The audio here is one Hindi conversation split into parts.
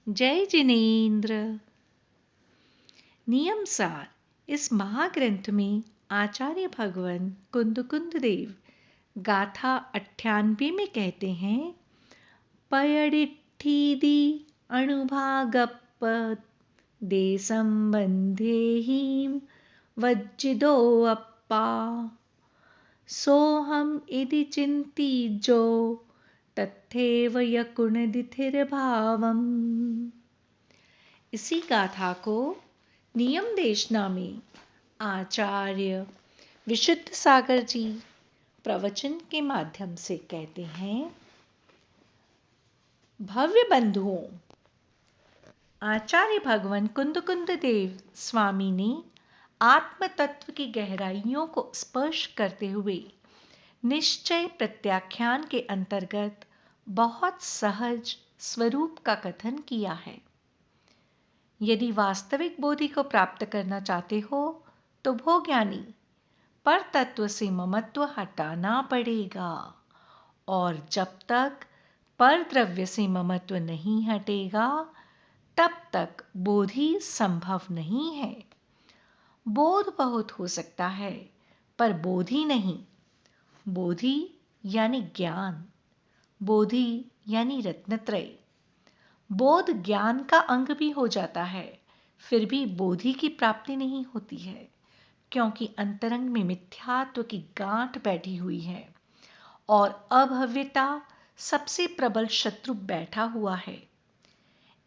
जय जिनेन्द्र। नियम सार इस महाग्रंथ में आचार्य भगवान कुंद देव गाथा 98 में कहते हैं, पयडिठीदि अणुभागप्प दे संबंधे हीम वज्जिदो अप्पा सोहम इति चिंतीजो तथैव यकुणदिथिर्भावम्। इसी गाथा को नियम देशना में आचार्य विशुद्ध सागर जी प्रवचन के माध्यम से कहते हैं, भव्य बंधुओं, आचार्य भगवान कुंद देव स्वामी ने आत्म तत्व की गहराइयों को स्पर्श करते हुए निश्चय प्रत्याख्यान के अंतर्गत बहुत सहज स्वरूप का कथन किया है। यदि वास्तविक बोधि को प्राप्त करना चाहते हो तो भोग ज्ञानी पर तत्व से ममत्व हटाना पड़ेगा, और जब तक पर द्रव्य से ममत्व नहीं हटेगा तब तक बोधि संभव नहीं है। बोध बहुत हो सकता है पर बोधि नहीं। बोधि यानी ज्ञान, बोधि यानी रत्नत्रय। बोध ज्ञान का अंग भी हो जाता है, फिर भी बोधि की प्राप्ति नहीं होती है, क्योंकि अंतरंग में मिथ्यात्व की गांठ बैठी हुई है और अभव्यता सबसे प्रबल शत्रु बैठा हुआ है।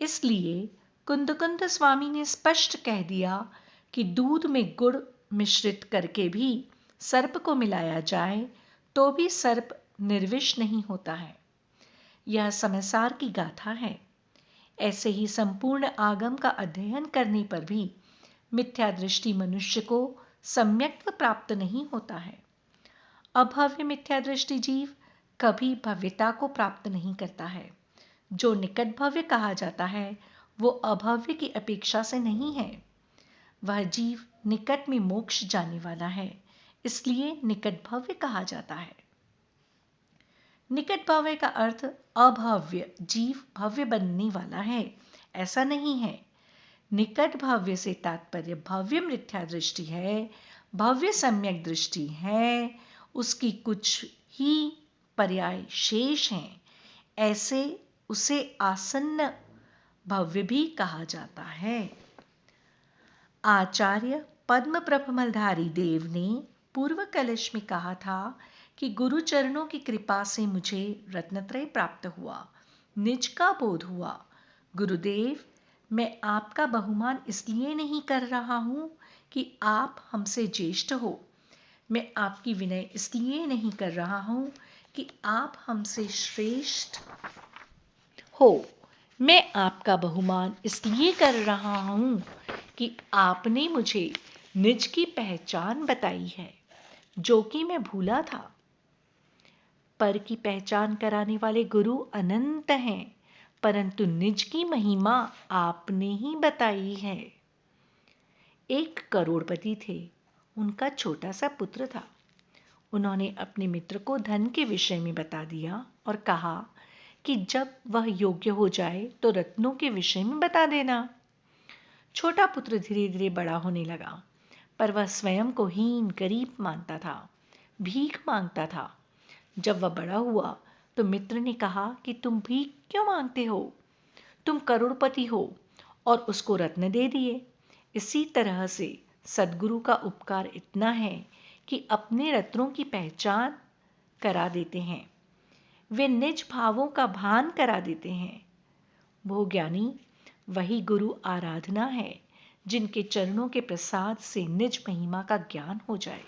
इसलिए कुंद स्वामी ने स्पष्ट कह दिया कि दूध में गुड़ मिश्रित करके भी सर्प को मिलाया जाए तो भी सर्प निर्विष नहीं होता है। यह समयसार की गाथा है। ऐसे ही संपूर्ण आगम का अध्ययन करने पर भी मिथ्या दृष्टि मनुष्य को सम्यक्त्व प्राप्त नहीं होता है। अभव्य मिथ्या दृष्टि जीव कभी भव्यता को प्राप्त नहीं करता है। जो निकट भव्य कहा जाता है वो अभव्य की अपेक्षा से नहीं है। वह जीव निकट में मोक्ष जाने वाला है, इसलिए निकट भव्य कहा जाता है। निकट भव्य का अर्थ अभव्य जीव भव्य बनने वाला है, ऐसा नहीं है। निकट भव्य से तात्पर्य भव्य मिथ्या दृष्टि है, भव्य सम्यक दृष्टि है, उसकी कुछ ही पर्याय शेष हैं। ऐसे उसे आसन्न भव्य भी कहा जाता है। आचार्य पद्म प्रभमलधारी देव ने पूर्व कलश में कहा था कि गुरु चरणों की कृपा से मुझे रत्नत्रय प्राप्त हुआ, निज का बोध हुआ। गुरुदेव, मैं आपका बहुमान इसलिए नहीं कर रहा हूं कि आप हमसे ज्येष्ठ हो। मैं आपकी विनय इसलिए नहीं कर रहा हूं कि आप हमसे श्रेष्ठ हो। मैं आपका बहुमान इसलिए कर रहा हूं कि आपने मुझे निज की पहचान बताई है, जो कि मैं भूला था। पर की पहचान कराने वाले गुरु अनंत हैं, परंतु निज की महिमा आपने ही बताई है। एक करोड़पति थे, उनका छोटा सा पुत्र था। उन्होंने अपने मित्र को धन के विषय में बता दिया और कहा कि जब वह योग्य हो जाए तो रत्नों के विषय में बता देना। छोटा पुत्र धीरे धीरे बड़ा होने लगा, पर वह स्वयं को हीन गरीब मानता था, भीख मांगता था। जब वह बड़ा हुआ तो मित्र ने कहा कि तुम भीख क्यों मांगते हो, तुम करोड़पति हो, और उसको रत्न दे दिए। इसी तरह से सद्गुरु का उपकार इतना है कि अपने रत्नों की पहचान करा देते हैं। वे निज भावों का भान करा देते हैं। वो ज्ञानी वही गुरु आराधना है जिनके चरणों के प्रसाद से निज महिमा का ज्ञान हो जाए।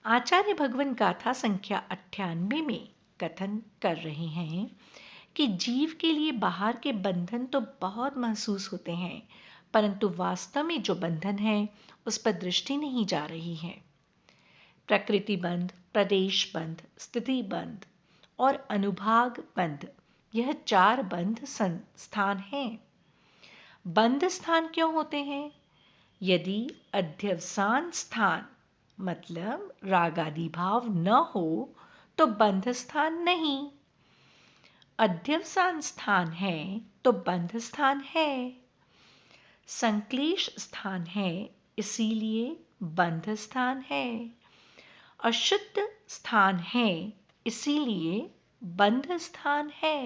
आचार्य भगवान गाथा संख्या 98 में कथन कर रहे हैं कि जीव के लिए बाहर के बंधन तो बहुत महसूस होते हैं, परंतु वास्तव में जो बंधन है उस पर दृष्टि नहीं जा रही है। प्रकृति बंध, प्रदेश बंध, स्थिति बंध और अनुभाग बंध, यह 4 बंध स्थान हैं। बंध स्थान क्यों होते हैं? यदि अध्यवसान स्थान मतलब राग आदि भाव न हो तो बंध स्थान नहीं। अध्यवसान स्थान है तो बंध स्थान है। संक्लेश स्थान है इसीलिए बंध स्थान है। अशुद्ध स्थान है इसीलिए बंध स्थान है।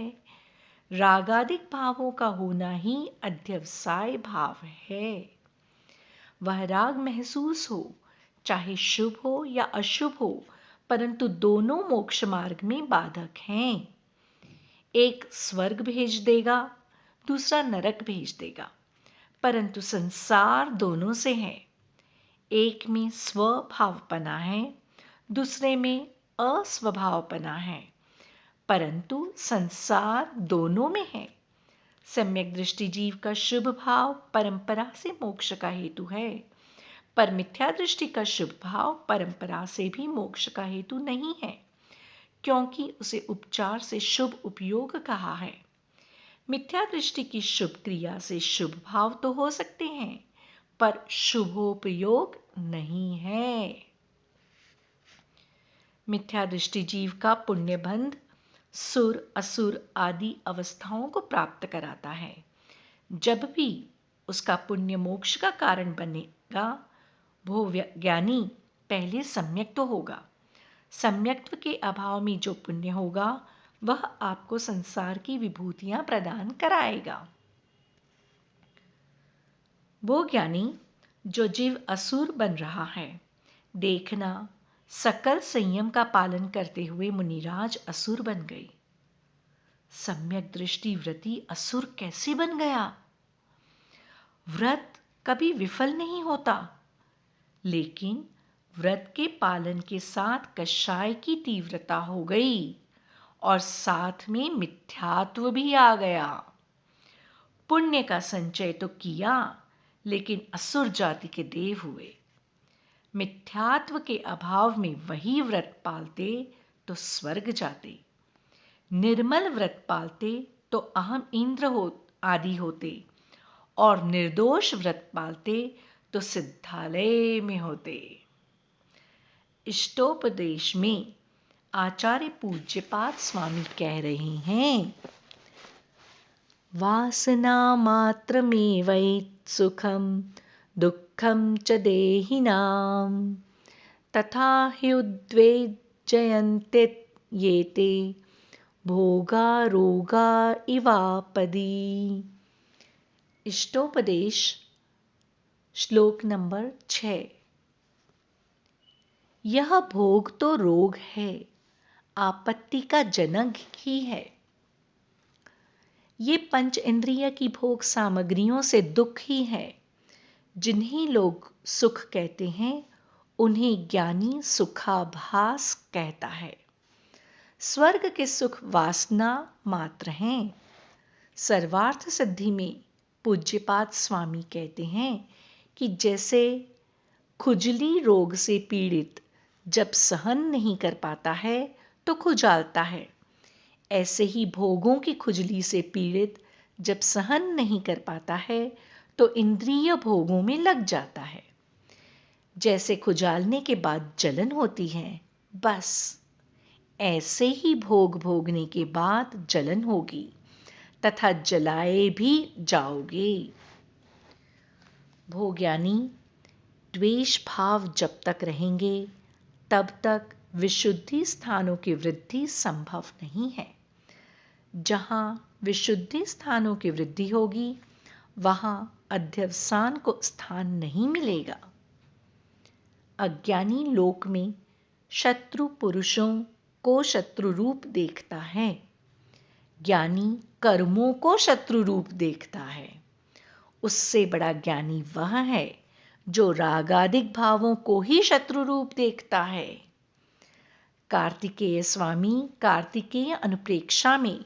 रागादिक भावों का होना ही अध्यवसाय भाव है। वह राग महसूस हो, चाहे शुभ हो या अशुभ हो, परंतु दोनों मोक्ष मार्ग में बाधक हैं। एक स्वर्ग भेज देगा, दूसरा नरक भेज देगा, परंतु संसार दोनों से है। एक में स्वभावपना है, दूसरे में अस्वभावपना है, परंतु संसार दोनों में है। सम्यक दृष्टि जीव का शुभ भाव परंपरा से मोक्ष का हेतु है, पर मिथ्या दृष्टि का शुभ भाव परंपरा से भी मोक्ष का हेतु नहीं है, क्योंकि उसे उपचार से शुभ उपयोग कहा है। मिथ्या दृष्टि की शुभ क्रिया से शुभ भाव तो हो सकते हैं, पर शुभोपयोग नहीं है। मिथ्या दृष्टि जीव का पुण्य बंध सुर असुर आदि अवस्थाओं को प्राप्त कराता है। जब भी उसका पुण्य मोक्ष का कारण बनेगा, वो ज्ञानी पहले सम्यक तो होगा। सम्यक्त्व के अभाव में जो पुण्य होगा वह आपको संसार की विभूतियां प्रदान कराएगा। वो ज्ञानी जो जीव असुर बन रहा है, देखना सकल संयम का पालन करते हुए मुनिराज असुर बन गए। सम्यक दृष्टि व्रती असुर कैसे बन गया? व्रत कभी विफल नहीं होता, लेकिन व्रत के पालन के साथ कषाय की तीव्रता हो गई और साथ में मिथ्यात्व भी आ गया। पुण्य का संचय तो किया, लेकिन असुर जाति के देव हुए। मिथ्यात्व के अभाव में वही व्रत पालते तो स्वर्ग जाते, निर्मल व्रत पालते तो अहम इंद्र आदि होते, और निर्दोष व्रत पालते तो सिद्धालय में होते। इष्टोपदेश में आचार्य पूज्यपाद स्वामी कह रहे हैं, वासना मात्रमेवैत सुखम दुःखम च देहिनां तथा हि उद्वेजयन्ते येते भोगा रोगा इवापदी। इष्टोपदेश श्लोक नंबर 6। यह भोग तो रोग है, आपत्ति का जनक ही है। ये पंच इंद्रिय की भोग सामग्रियों से दुख ही है। जिन्हें लोग सुख कहते हैं, उन्हें ज्ञानी सुखाभास कहता है। स्वर्ग के सुख वासना मात्र हैं। सर्वार्थ सिद्धि में पूज्यपाद स्वामी कहते हैं कि जैसे खुजली रोग से पीड़ित जब सहन नहीं कर पाता है तो खुजालता है, ऐसे ही भोगों की खुजली से पीड़ित जब सहन नहीं कर पाता है तो इंद्रिय भोगों में लग जाता है। जैसे खुजालने के बाद जलन होती है, बस ऐसे ही भोग भोगने के बाद जलन होगी तथा जलाए भी जाओगे। भोग्यानी द्वेष भाव जब तक रहेंगे तब तक विशुद्धि स्थानों की वृद्धि संभव नहीं है। जहां विशुद्धि स्थानों की वृद्धि होगी, वहां अध्यवसान को स्थान नहीं मिलेगा। अज्ञानी लोक में शत्रु पुरुषों को शत्रु रूप देखता है, ज्ञानी कर्मों को शत्रु रूप देखता है। उससे बड़ा ज्ञानी वह है जो रागादिक भावों को ही शत्रु रूप देखता है। कार्तिकेय स्वामी कार्तिकेय अनुप्रेक्षा में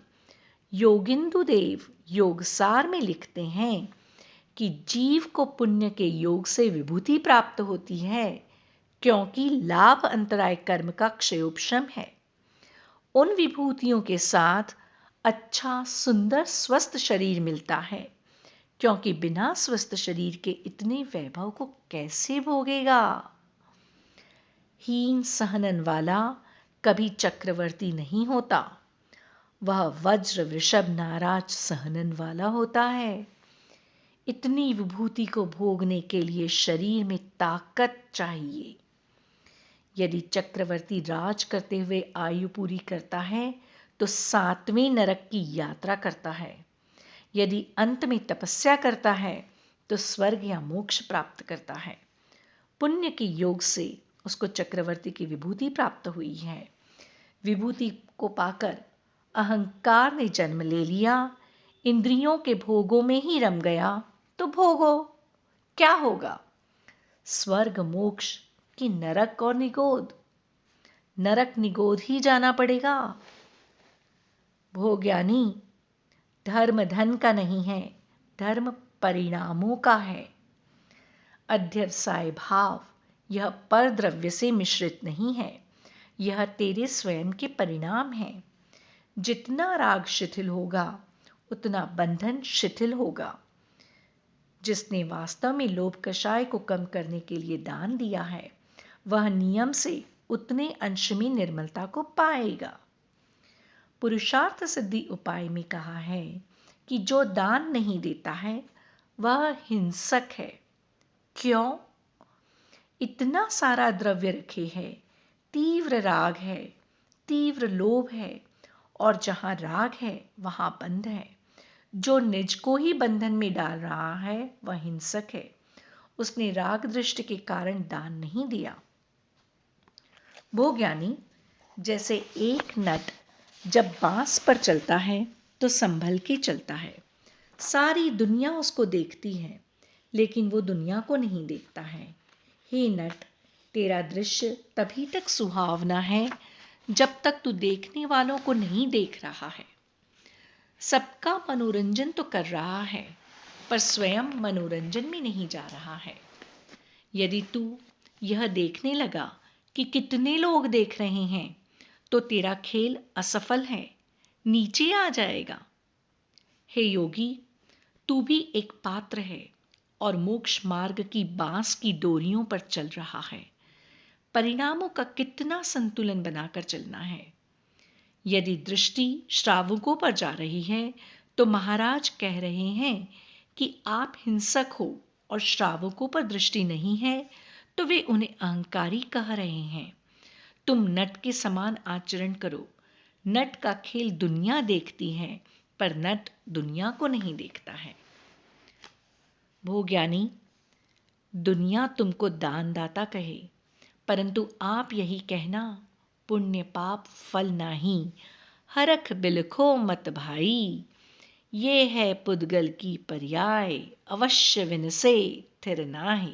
योगिंदु देव योगसार में लिखते हैं कि जीव को पुण्य के योग से विभूति प्राप्त होती है, क्योंकि लाभ अंतराय कर्म का क्षयोपशम है। उन विभूतियों के साथ अच्छा सुंदर स्वस्थ शरीर मिलता है, क्योंकि बिना स्वस्थ शरीर के इतने वैभव को कैसे भोगेगा। हीन सहनन वाला कभी चक्रवर्ती नहीं होता। वह वज्र वृषभ नाराज सहनन वाला होता है। इतनी विभूति को भोगने के लिए शरीर में ताकत चाहिए। यदि चक्रवर्ती राज करते हुए आयु पूरी करता है तो 7वें नरक की यात्रा करता है। यदि अंत में तपस्या करता है तो स्वर्ग या मोक्ष प्राप्त करता है। पुण्य के योग से उसको चक्रवर्ती की विभूति प्राप्त हुई है। विभूति को पाकर अहंकार ने जन्म ले लिया, इंद्रियों के भोगों में ही रम गया तो भोगो, क्या होगा? स्वर्ग मोक्ष की नरक और निगोद? नरक निगोद ही जाना पड़ेगा। भोग्यानी, धर्म धन का नहीं है, धर्म परिणामों का है। अध्यवसाय भाव यह परद्रव्य से मिश्रित नहीं है, यह तेरे स्वयं के परिणाम है। जितना राग शिथिल होगा उतना बंधन शिथिल होगा। जिसने वास्तव में लोभ कषाय को कम करने के लिए दान दिया है वह नियम से उतने अंश में निर्मलता को पाएगा। पुरुषार्थ सिद्धि उपाय में कहा है कि जो दान नहीं देता है वह हिंसक है। क्यों? इतना सारा द्रव्य रखे है, तीव्र राग है, तीव्र लोभ है, और जहां राग है वहां बंध है। जो निज को ही बंधन में डाल रहा है वह हिंसक है। उसने राग दृष्टि के कारण दान नहीं दिया। भोग्यानी, जैसे एक नट जब बांस पर चलता है तो संभल के चलता है। सारी दुनिया उसको देखती है लेकिन वो दुनिया को नहीं देखता है। हे नट, तेरा दृश्य तभी तक सुहावना है जब तक तू देखने वालों को नहीं देख रहा है। सबका मनोरंजन तो कर रहा है पर स्वयं मनोरंजन में नहीं जा रहा है। यदि तू यह देखने लगा कि कितने लोग देख रहे हैं तो तेरा खेल असफल है, नीचे आ जाएगा। हे योगी, तू भी एक पात्र है और मोक्ष मार्ग की बांस की डोरियों पर चल रहा है। परिणामों का कितना संतुलन बनाकर चलना है। यदि दृष्टि श्रावकों पर जा रही है तो महाराज कह रहे हैं कि आप हिंसक हो, और श्रावकों पर दृष्टि नहीं है तो वे उन्हें अहंकारी कह रहे हैं। तुम नट के समान आचरण करो। नट का खेल दुनिया देखती है पर नट दुनिया को नहीं देखता है। भोग्यानी, दुनिया तुमको दानदाता कहे परंतु आप यही कहना, पुण्य पाप फल नाही, हरख बिलखो मत भाई। ये है पुद्गल की पर्याय, अवश्य विनसे थिर नाहि।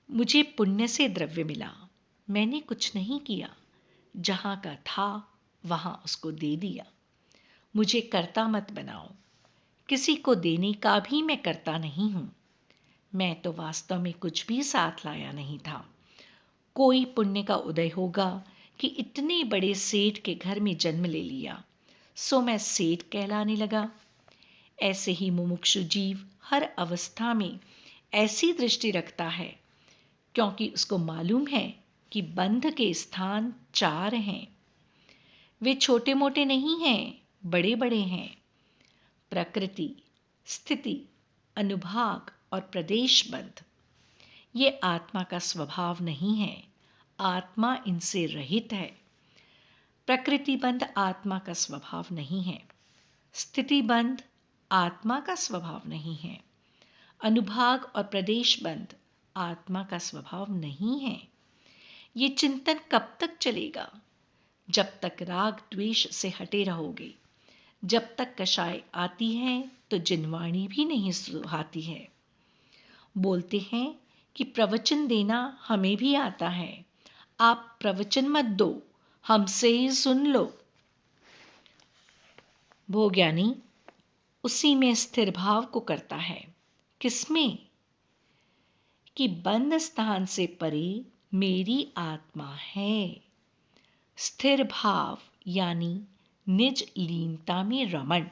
मुझे पुण्य से द्रव्य मिला, मैंने कुछ नहीं किया, जहां का था वहां उसको दे दिया। मुझे कर्ता मत बनाओ, किसी को देने का भी मैं करता नहीं हूं। मैं तो वास्तव में कुछ भी साथ लाया नहीं था। कोई पुण्य का उदय होगा कि इतने बड़े सेठ के घर में जन्म ले लिया, सो मैं सेठ कहलाने लगा। ऐसे ही मुमुक्षु जीव हर अवस्था में ऐसी दृष्टि रखता है क्योंकि उसको मालूम है कि बंध के स्थान 4 हैं। वे छोटे मोटे नहीं हैं, बड़े बड़े हैं। प्रकृति, स्थिति, अनुभाग और प्रदेश बंध। ये आत्मा का स्वभाव नहीं है, आत्मा इनसे रहित है। प्रकृति बंध आत्मा का स्वभाव नहीं है, स्थिति बंध आत्मा का स्वभाव नहीं है, अनुभाग और प्रदेश बंध आत्मा का स्वभाव नहीं है। ये चिंतन कब तक चलेगा? जब तक राग द्वेष से हटे रहोगे। जब तक कषाय आती है तो जिनवाणी भी नहीं सुहाती है। बोलते हैं कि प्रवचन देना हमें भी आता है, आप प्रवचन मत दो, हमसे ही सुन लो। भोग्यानी उसी में स्थिर भाव को करता है। किसमें? कि बंद स्थान से परे मेरी आत्मा है। स्थिर भाव यानी निज लीनता में रमण,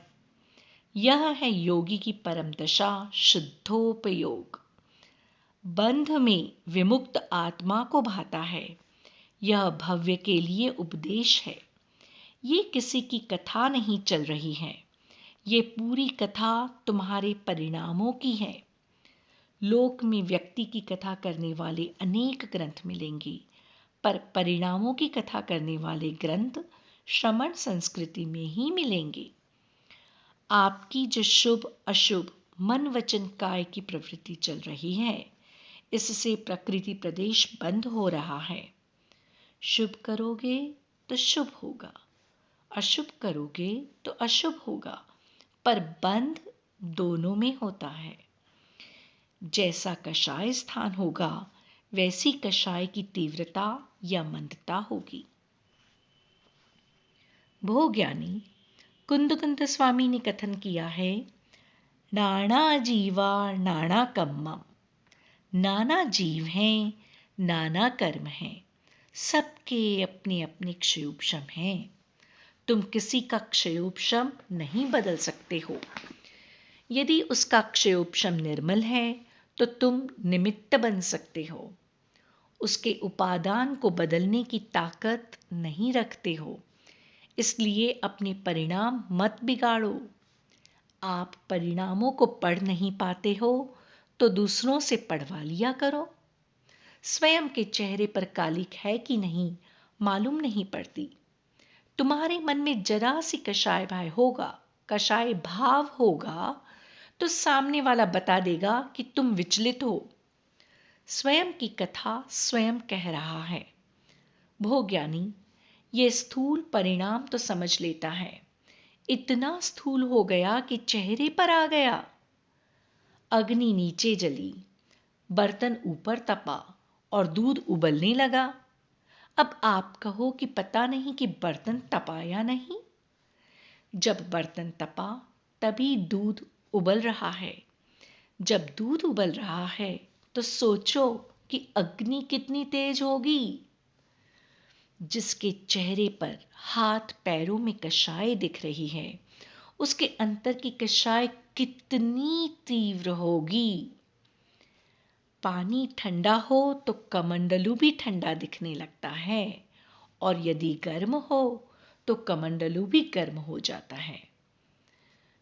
यह है योगी की परम दशा, शुद्धोपयोग। बंध में विमुक्त आत्मा को भाता है, यह भव्य के लिए उपदेश है। ये किसी की कथा नहीं चल रही है, ये पूरी कथा तुम्हारे परिणामों की है। लोक में व्यक्ति की कथा करने वाले अनेक ग्रंथ मिलेंगे, पर परिणामों की कथा करने वाले ग्रंथ श्रमण संस्कृति में ही मिलेंगे। आपकी जो शुभ अशुभ मन वचन काय की प्रवृत्ति चल रही है, इससे प्रकृति प्रदेश बंद हो रहा है। शुभ करोगे तो शुभ होगा, अशुभ करोगे तो अशुभ होगा, पर बंद दोनों में होता है। जैसा कषाय स्थान होगा, वैसी कषाय की तीव्रता या मंदता होगी। भोज्ञानी कुंदकुंद स्वामी ने कथन किया है, नाना जीवा नाना कम्मम। नाना जीव हैं, नाना कर्म हैं, सबके अपने अपने क्षयोपशम हैं। तुम किसी का क्षयोपशम नहीं बदल सकते हो। यदि उसका क्षयोपशम निर्मल है तो तुम निमित्त बन सकते हो। उसके उपादान को बदलने की ताकत नहीं रखते हो, इसलिए अपने परिणाम मत बिगाड़ो। आप परिणामों को पढ़ नहीं पाते हो तो दूसरों से पढ़वा लिया करो। स्वयं के चेहरे पर कालिक है कि नहीं मालूम नहीं पड़ती। तुम्हारे मन में जरा सी कषाय भाव होगा तो सामने वाला बता देगा कि तुम विचलित हो। स्वयं की कथा स्वयं कह रहा है। भोज्ञानी ये स्थूल परिणाम तो समझ लेता है, इतना स्थूल हो गया कि चेहरे पर आ गया। अग्नि नीचे जली, बर्तन ऊपर तपा और दूध उबलने लगा। अब आप कहो कि पता नहीं कि बर्तन तपा या नहीं। जब बर्तन तपा तभी दूध उबल रहा है। जब दूध उबल रहा है तो सोचो कि अग्नि कितनी तेज होगी। जिसके चेहरे पर हाथ पैरों में कषाय दिख रही है, उसके अंतर की कषाय कितनी तीव्र होगी। पानी ठंडा हो तो कमंडलू भी ठंडा दिखने लगता है, और यदि गर्म हो तो कमंडलू भी गर्म हो जाता है।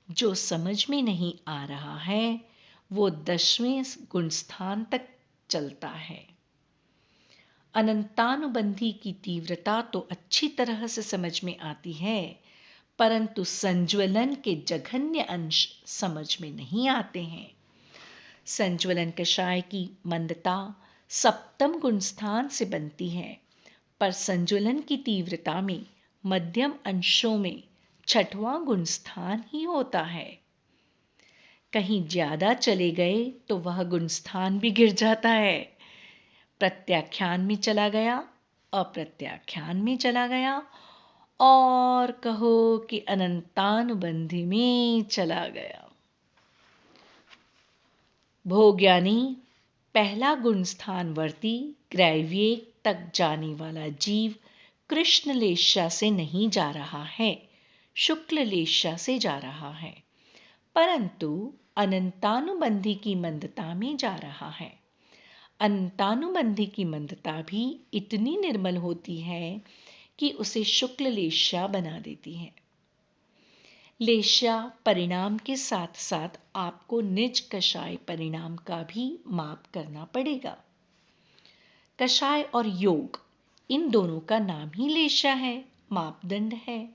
जो समझ में नहीं आ रहा है वो 10वें गुण स्थान तक चलता है। अनंतानुबंधी की तीव्रता तो अच्छी तरह से समझ में आती है, परंतु संज्वलन के जघन्य अंश समझ में नहीं आते हैं। संज्वलन कषाय की मंदता 7वें गुण स्थान से बनती है, पर संज्वलन की तीव्रता में मध्यम अंशों में 6वां गुण स्थान ही होता है। कहीं ज्यादा चले गए तो वह गुण स्थान भी गिर जाता है। प्रत्याख्यान में चला गया, अप्रत्याख्यान में चला गया, और कहो कि अनंतानुबंधी में चला गया। भोज्ञानी पहला गुण स्थान वर्ती ग्रैविएक तक जाने वाला जीव कृष्ण लेशा से नहीं जा रहा है, शुक्ल लेशा से जा रहा है, परंतु अनंतानुबंधी की मंदता में जा रहा है। अनंतानुबंधी की मंदता भी इतनी निर्मल होती है कि उसे शुक्ल लेशा बना देती है। लेशा परिणाम के साथ साथ आपको निज कषाय परिणाम का भी माप करना पड़ेगा। कषाय और योग इन दोनों का नाम ही लेशा है, मापदंड है।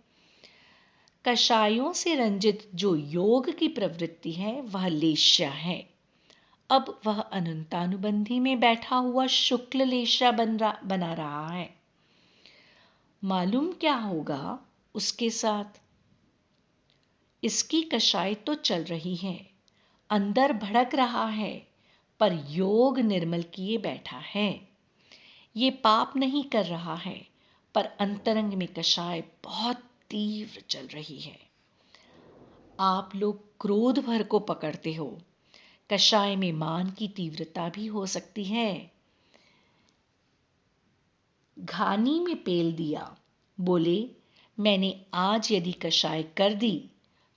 कषायों से रंजित जो योग की प्रवृत्ति है वह लेशा है। अब वह अनंतानुबंधी में बैठा हुआ शुक्ल लेशा बना रहा है। मालूम क्या होगा उसके साथ? इसकी कषाय तो चल रही है, अंदर भड़क रहा है, पर योग निर्मल किए बैठा है। ये पाप नहीं कर रहा है, पर अंतरंग में कषाय बहुत तीव्र चल रही है। आप लोग क्रोध भर को पकड़ते हो, कषाय में मान की तीव्रता भी हो सकती है। घानी में पेल दिया, बोले मैंने आज यदि कषाय कर दी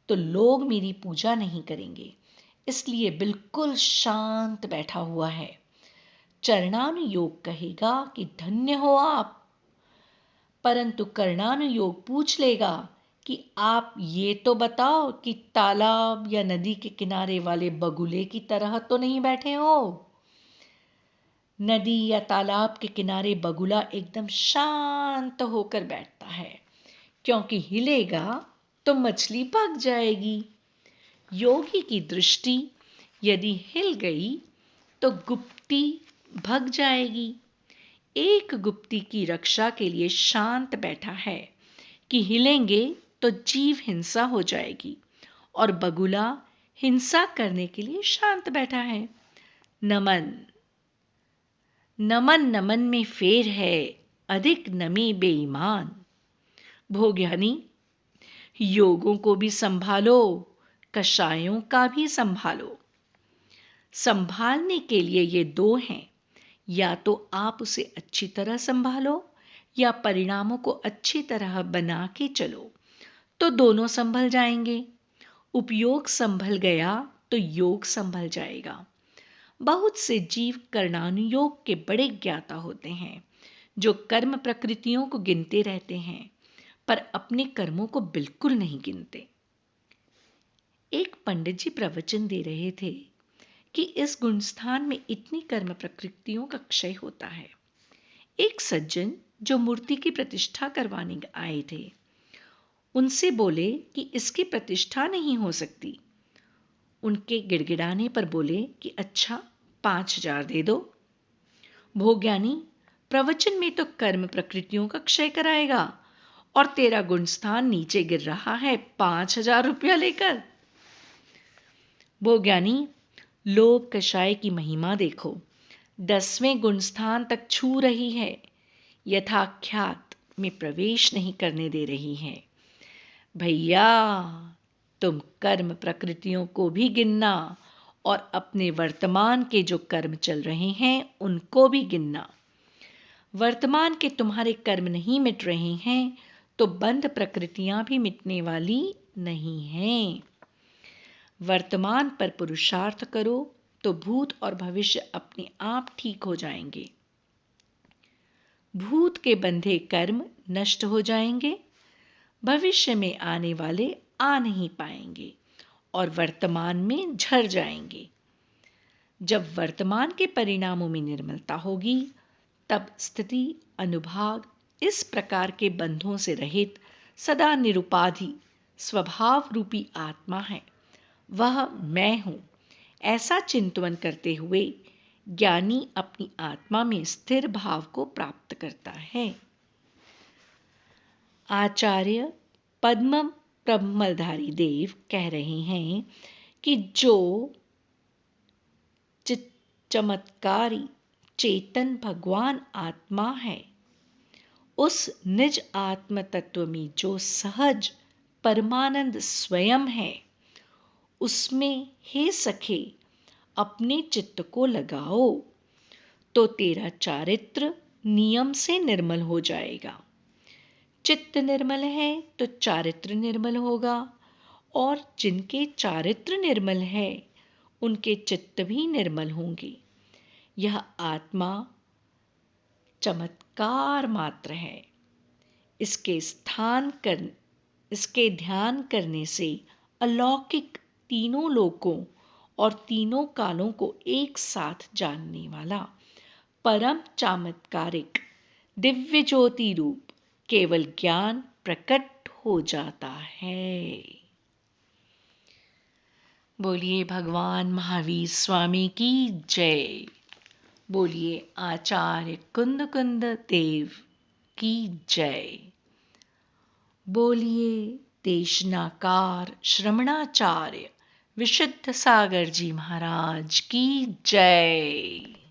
तो लोग मेरी पूजा नहीं करेंगे, इसलिए बिल्कुल शांत बैठा हुआ है। चरणानुयोग कहेगा कि धन्य हो आप, परंतु कर्णानुयोग पूछ लेगा कि आप ये तो बताओ कि तालाब या नदी के किनारे वाले बगुले की तरह तो नहीं बैठे हो। नदी या तालाब के किनारे बगुला एकदम शांत होकर बैठता है, क्योंकि हिलेगा तो मछली भाग जाएगी। योगी की दृष्टि यदि हिल गई तो गुप्ती भाग जाएगी। एक गुप्ती की रक्षा के लिए शांत बैठा है कि हिलेंगे तो जीव हिंसा हो जाएगी, और बगुला हिंसा करने के लिए शांत बैठा है। नमन नमन नमन में फेर है, अधिक नमे बेईमान। भोग्यानी, योगों को भी संभालो, कषायों का भी संभालो। संभालने के लिए ये दो हैं, या तो आप उसे अच्छी तरह संभालो या परिणामों को अच्छी तरह बना के चलो, तो दोनों संभल जाएंगे। उपयोग संभल गया तो योग संभल जाएगा। बहुत से जीव कर्णानुयोग के बड़े ज्ञाता होते हैं, जो कर्म प्रकृतियों को गिनते रहते हैं पर अपने कर्मों को बिल्कुल नहीं गिनते। एक पंडित जी प्रवचन दे रहे थे कि इस गुणस्थान में इतनी कर्म प्रकृतियों का क्षय होता है। एक सज्जन जो मूर्ति की प्रतिष्ठा करवाने आए थे, उनसे बोले कि इसकी प्रतिष्ठा नहीं हो सकती। उनके गिड़गिड़ाने पर बोले कि अच्छा 5,000 दे दो। भोग्यानी, प्रवचन में तो कर्म प्रकृतियों का क्षय कराएगा और तेरा गुणस्थान नीचे गिर रहा है 5,000 रुपया लेकर। भोग्यानी, लोभ कषाय की महिमा देखो, 10वें गुणस्थान तक छू रही है, यथाख्यात में प्रवेश नहीं करने दे रही है। भैया, तुम कर्म प्रकृतियों को भी गिनना और अपने वर्तमान के जो कर्म चल रहे हैं उनको भी गिनना। वर्तमान के तुम्हारे कर्म नहीं मिट रहे हैं तो बंध प्रकृतियां भी मिटने वाली नहीं हैं। वर्तमान पर पुरुषार्थ करो तो भूत और भविष्य अपने आप ठीक हो जाएंगे। भूत के बंधे कर्म नष्ट हो जाएंगे, भविष्य में आने वाले आ नहीं पाएंगे और वर्तमान में झर जाएंगे। जब वर्तमान के परिणामों में निर्मलता होगी, तब स्थिति अनुभाग इस प्रकार के बंधों से रहित सदा निरुपाधि स्वभाव रूपी आत्मा है। वह मैं हूं, ऐसा चिंतन करते हुए ज्ञानी अपनी आत्मा में स्थिर भाव को प्राप्त करता है। आचार्य पद्म प्रमलधारी देव कह रहे हैं कि जो चमत्कारी चेतन भगवान आत्मा है, उस निज आत्म तत्व में जो सहज परमानंद स्वयं है, उसमें हे सखे अपने चित्त को लगाओ तो तेरा चारित्र नियम से निर्मल हो जाएगा। चित्त निर्मल है तो चारित्र निर्मल होगा, और जिनके चारित्र निर्मल है उनके चित्त भी निर्मल होंगे। यह आत्मा चमत्कार मात्र है। इसके ध्यान करने से अलौकिक तीनों लोकों और तीनों कालों को एक साथ जानने वाला परम चमत्कारिक दिव्य ज्योति रूप केवल ज्ञान प्रकट हो जाता है। बोलिए भगवान महावीर स्वामी की जय। बोलिए आचार्य कुंद कुंद देव की जय। बोलिए देशनाकार श्रमणाचार्य विशुद्ध सागर जी महाराज की जय।